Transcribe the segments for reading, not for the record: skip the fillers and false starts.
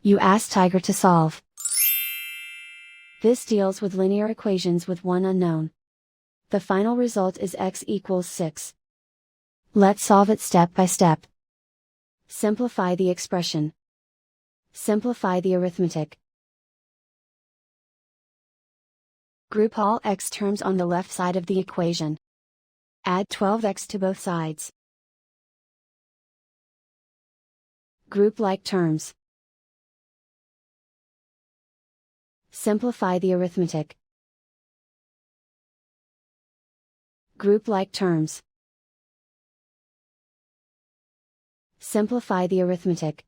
You ask Tiger to solve. This deals with linear equations with one unknown. The final result is x equals 6. Let's solve it step by step. Simplify the expression. Simplify the arithmetic. Group all x terms on the left side of the equation. Add 12x to both sides. Group like terms. Simplify the arithmetic. Group like terms. Simplify the arithmetic.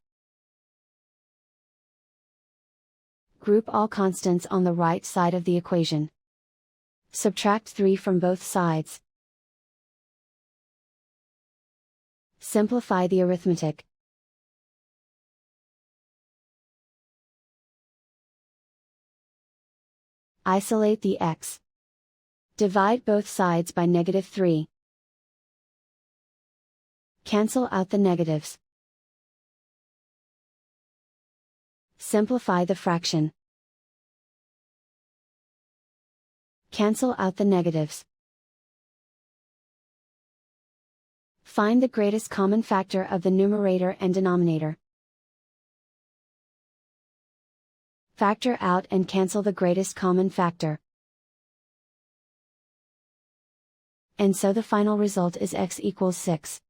Group all constants on the right side of the equation. Subtract 3 from both sides. Simplify the arithmetic. Isolate the x. Divide both sides by -3. Cancel out the negatives. Simplify the fraction. Cancel out the negatives. Find the greatest common factor of the numerator and denominator. Factor out and cancel the greatest common factor. And so the final result is x equals 6.